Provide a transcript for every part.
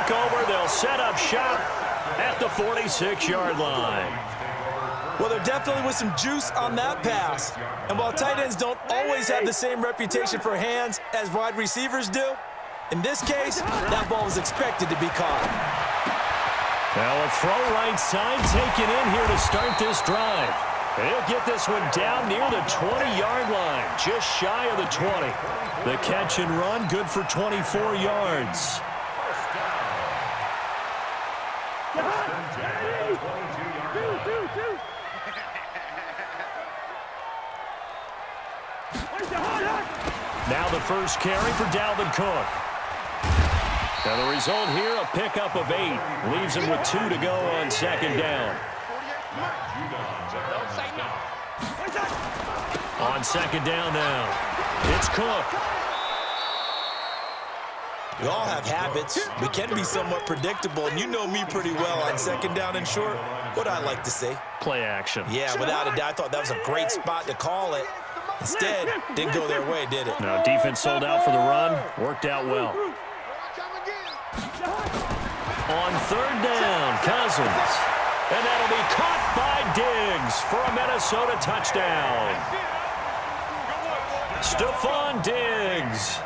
take over. They'll set up shop at the 46-yard line. Well, there definitely was some juice on that pass. And while tight ends don't always have the same reputation for hands as wide receivers do, in this case, that ball was expected to be caught. Now a throw right side taken in here to start this drive. He'll get this one down near the 20-yard line, just shy of the 20. The catch and run, good for 24 yards. Now the first carry for Dalvin Cook. Now the result here, a pickup of 8. Leaves him with 2 to go on second down. On second down now, it's Cook. We all have habits. We can be somewhat predictable, and you know me pretty well on second down and short. What I like to say? Play action. Yeah, without a doubt, I thought that was a great spot to call it. Instead, didn't go their way, did it? Now defense sold out for the run. Worked out well. On third down, Cousins. And that'll be caught by Diggs for a Minnesota touchdown. Stephon Diggs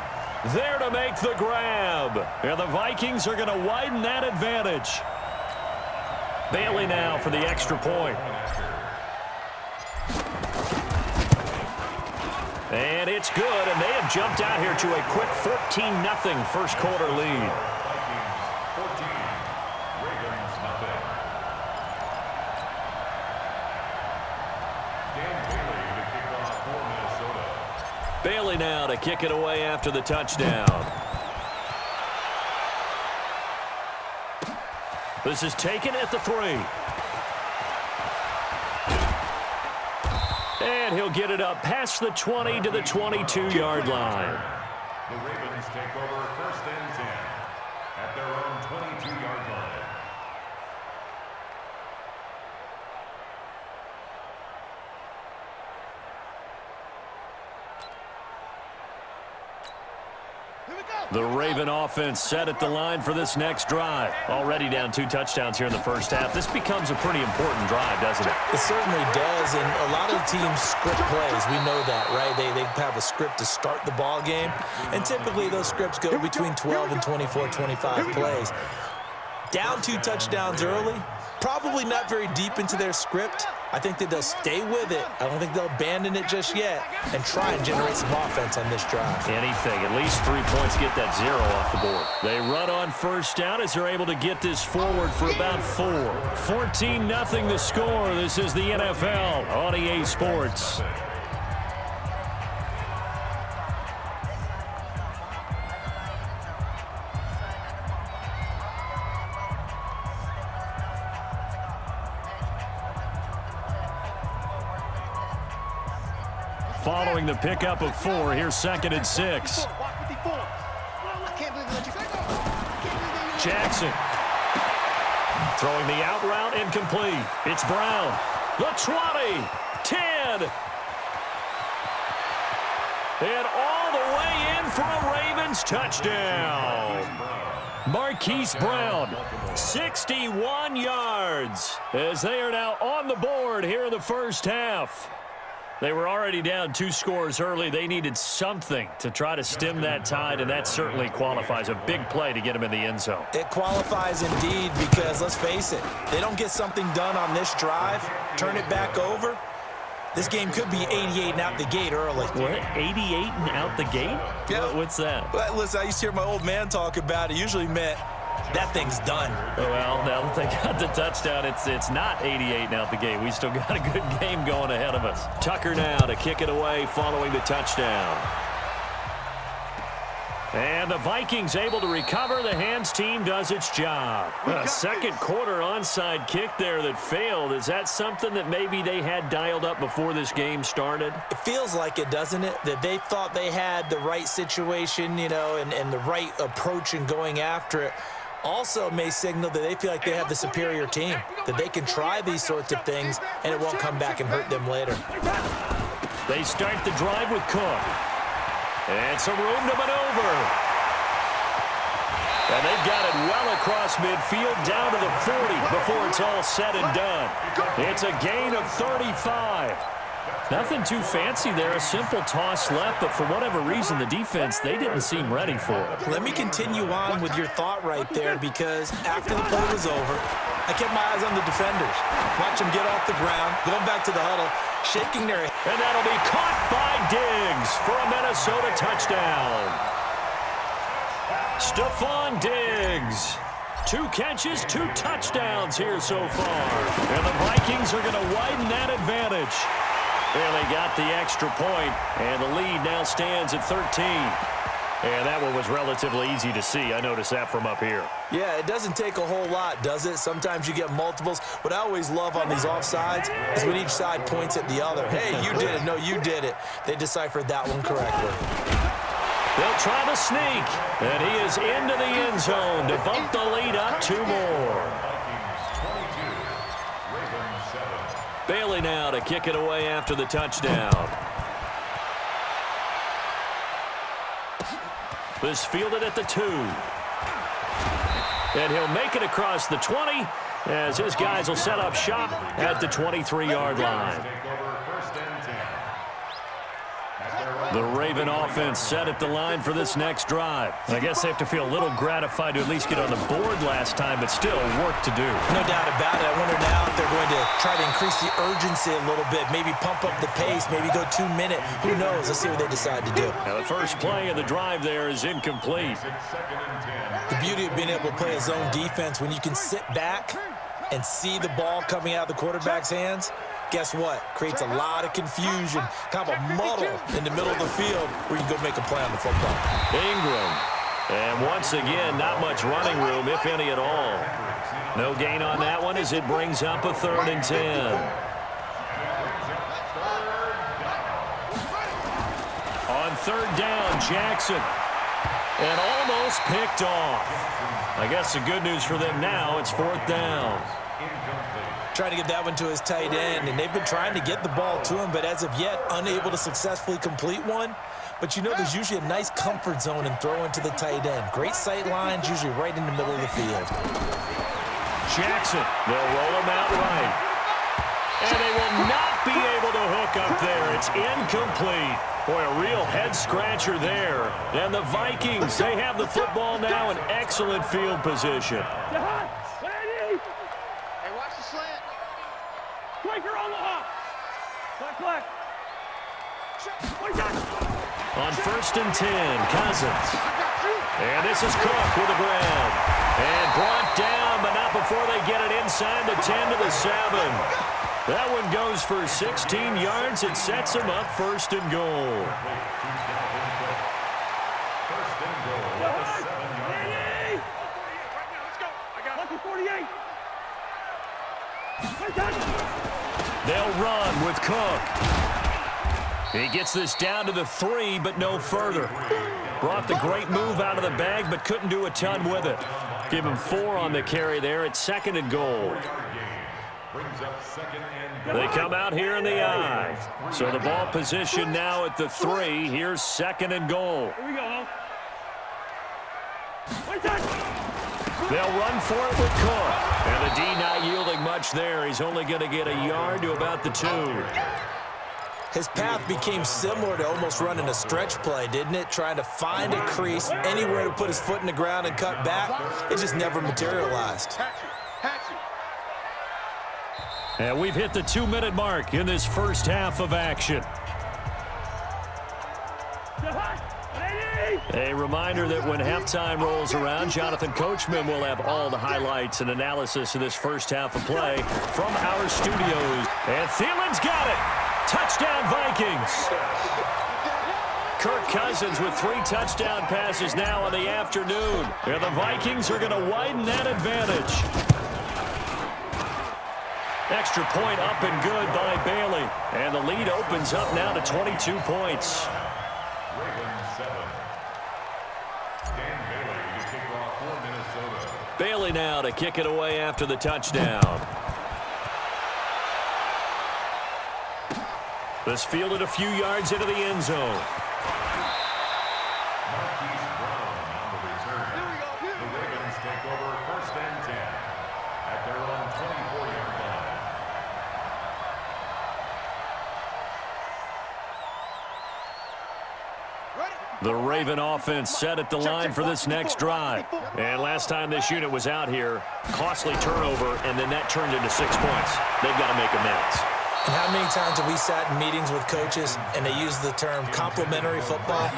there to make the grab. And the Vikings are going to widen that advantage. Bailey now for the extra point. And it's good, and they have jumped out here to a quick 14-0 first quarter lead. Bailey now to kick it away after the touchdown. This is taken at the 3. And he'll get it up past the 20 to the 22-yard line. The Ravens take over first and 10 at their own 22-yard line. The Raven offense set at the line for this next drive. Already down 2 touchdowns here in the first half. This becomes a pretty important drive, doesn't it? It certainly does, and a lot of teams script plays. We know that, right? They have a script to start the ball game, and typically those scripts go between 12 and 24, 25 plays. Down 2 touchdowns early, probably not very deep into their script. I think that they'll stay with it. I don't think they'll abandon it just yet and try and generate some offense on this drive. Anything. At least 3 points, get that 0 off the board. They run on first down as they're able to get this forward for about 4. 14-0 the score. This is the NFL on EA Sports. Following the pickup of 4, here's 2nd and 6. Jackson throwing the out route incomplete. It's Brown. The 20, 10. And all the way in for a Ravens touchdown. Marquise Brown, 61 yards as they are now on the board here in the first half. They were already down 2 scores early. They needed something to try to stem that tide, and that certainly qualifies. A big play to get them in the end zone. It qualifies indeed because, let's face it, they don't get something done on this drive, turn it back over, this game could be 88 and out the gate early. What, 88 and out the gate? Yeah. What's that? Well, listen, I used to hear my old man talk about it. Usually meant that thing's done. Well, now that they got the touchdown, it's not 88 and out the gate. We still got a good game going ahead of us. Tucker now to kick it away following the touchdown. And the Vikings able to recover. The hands team does its job. A second quarter onside kick there that failed. Is that something that maybe they had dialed up before this game started? It feels like it, doesn't it? That they thought they had the right situation, you know, and the right approach in going after it. Also may signal that they feel like they have the superior team, that they can try these sorts of things and it won't come back and hurt them later. They start the drive with Cook. And some room to maneuver. And they've got it well across midfield down to the 40 before it's all said and done. It's a gain of 35. Nothing too fancy there, a simple toss left, but for whatever reason, the defense, they didn't seem ready for it. Let me continue on with your thought right there, because after the play was over, I kept my eyes on the defenders. Watch them get off the ground, going back to the huddle, shaking their head. And that'll be caught by Diggs for a Minnesota touchdown. Stephon Diggs. 2 catches, 2 touchdowns here so far. And the Vikings are going to widen that advantage. And they got the extra point, and the lead now stands at 13. And that one was relatively easy to see. I noticed that from up here. Yeah, it doesn't take a whole lot, does it? Sometimes you get multiples. What I always love on these offsides is when each side points at the other. Hey, you did it. No, you did it. They deciphered that one correctly. They'll try the sneak, and he is into the end zone to bump the lead up 2 more. Bailey now to kick it away after the touchdown. This fielded at the 2. And he'll make it across the 20 as his guys will set up shop at the 23-yard line. The Raven offense set at the line for this next drive. I guess they have to feel a little gratified to at least get on the board last time, but still work to do. No doubt about it. I wonder now if they're going to try to increase the urgency a little bit, maybe pump up the pace, maybe go 2 minute. Who knows? Let's see what they decide to do. Now the first play of the drive there is incomplete. The beauty of being able to play a zone defense when you can sit back and see the ball coming out of the quarterback's hands, guess what? Creates a lot of confusion, kind of a muddle in the middle of the field where you can go make a play on the football. Ingram. And once again, not much running room, if any at all. No gain on that one as it brings up a 3rd and 10. On 3rd down, Jackson. And almost picked off. I guess the good news for them now, it's 4th down. Trying to get that one to his tight end, and they've been trying to get the ball to him, but as of yet, unable to successfully complete one. But you know there's usually a nice comfort zone in throwing to the tight end. Great sight lines, usually right in the middle of the field. Jackson, they'll roll him out right. And they will not be able to hook up there. It's incomplete. Boy, a real head-scratcher there. And the Vikings, they have the football now in excellent field position. On 1st and 10, Cousins. And this is Cook with the grab. And brought down, but not before they get it inside the 10 to the 7. That one goes for 16 yards. It sets them up 1st and goal. They'll run with Cook. He gets this down to the 3, but no further. Brought the great move out of the bag, but couldn't do a ton with it. Give him 4 on the carry there at 2nd and goal. They come out here in the I. So the ball position now at the 3. Here's 2nd and goal. Here we go. They'll run for it with Cook. And the D not yielding much there. He's only going to get a yard to about the 2. His path became similar to almost running a stretch play, didn't it? Trying to find a crease, anywhere to put his foot in the ground and cut back. It just never materialized. And we've hit the 2-minute mark in this first half of action. A reminder that when halftime rolls around, Jonathan Coachman will have all the highlights and analysis of this first half of play from our studios. And Thielen's got it. Touchdown, Vikings. Kirk Cousins with 3 touchdown passes now in the afternoon. And the Vikings are going to widen that advantage. Extra point up and good by Bailey. And the lead opens up now to 22 points. Bailey now to kick it away after the touchdown. This fielded a few yards into the end zone. The Raven offense set at the line for this next drive. And last time this unit was out here, costly turnover, and then that turned into 6 points. They've got to make amends. And how many times have we sat in meetings with coaches and they use the term complementary football?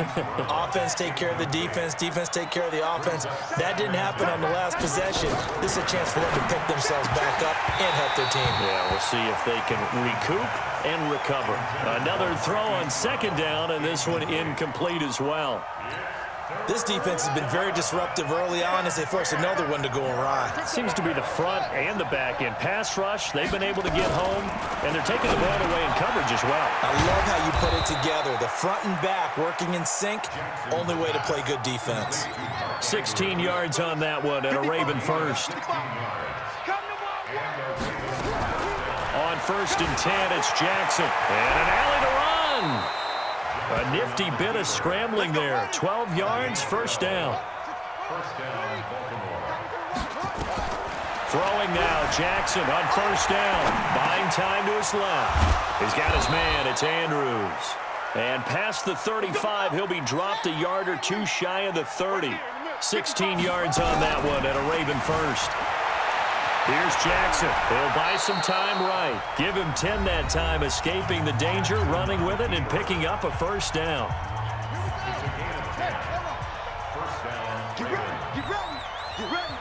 Offense take care of the defense, defense take care of the offense. That didn't happen on the last possession. This is a chance for them to pick themselves back up and help their team. Yeah, we'll see if they can recoup and recover. Another throw on second down, and this one incomplete as well. This defense has been very disruptive early on as they force another one to go awry. Seems to be the front and the back end. Pass rush, they've been able to get home, and they're taking the ball away in coverage as well. I love how you put it together. The front and back working in sync, only way to play good defense. 16 yards on that one, and a Raven first. On 1st and 10, it's Jackson. And an alley to run. A nifty bit of scrambling there. 12 yards, first down. Throwing now, Jackson on 1st down. Buying time to his left. He's got his man, it's Andrews. And past the 35, he'll be dropped a yard or two shy of the 30. 16 yards on that one, and a Raven first. Here's Jackson. He'll buy some time right. Give him 10 that time, escaping the danger, running with it, and picking up a first down. Get ready, get ready, get ready.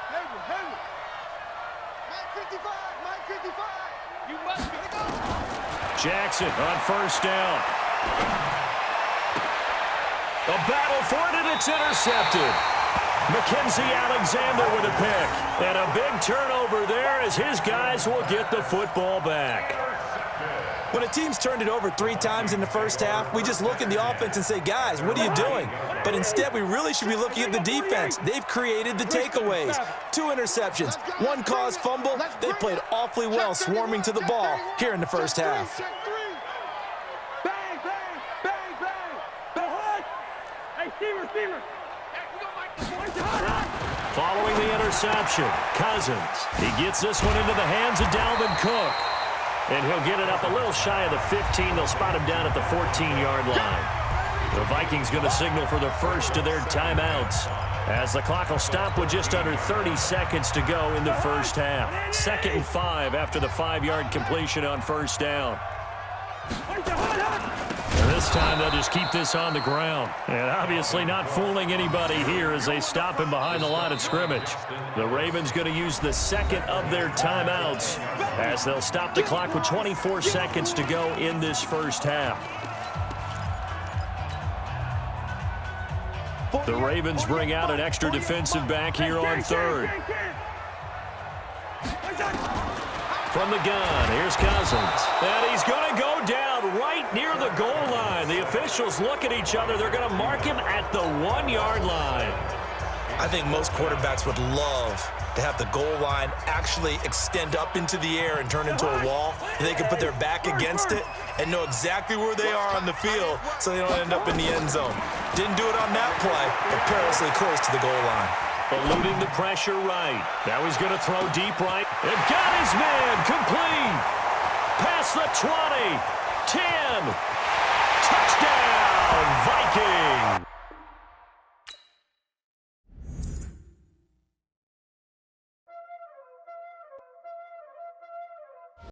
Hayward. Mike 55, Mike 55. You must be. Jackson on 1st down. A battle for it, and it's intercepted. Mackenzie Alexander with a pick. And a big turnover there as his guys will get the football back. When a team's turned it over 3 times in the first half, we just look at the offense and say, guys, what are you doing? But instead, we really should be looking at the defense. They've created the takeaways. 2 interceptions, 1 caused fumble. They played awfully well swarming to the ball here in the first half. Following the interception, Cousins. He gets this one into the hands of Dalvin Cook. And he'll get it up a little shy of the 15. They'll spot him down at the 14-yard line. The Vikings going to signal for the first of their timeouts, as the clock will stop with just under 30 seconds to go in the first half. 2nd and 5 after the 5-yard completion on 1st down. And this time they'll just keep this on the ground. And obviously not fooling anybody here as they stop him behind the line of scrimmage. The Ravens going to use the 2nd of their timeouts as they'll stop the clock with 24 seconds to go in this first half. The Ravens bring out an extra defensive back here on 3rd. From the gun, here's Cousins. And he's going to go down right near the goal line. The officials look at each other. They're going to mark him at the 1-yard line. I think most quarterbacks would love to have the goal line actually extend up into the air and turn into a wall. And they can put their back against it and know exactly where they are on the field so they don't end up in the end zone. Didn't do it on that play, but perilously close to the goal line. Eluding the pressure right. Now he's going to throw deep right. And got his man complete. Past the 20, 10,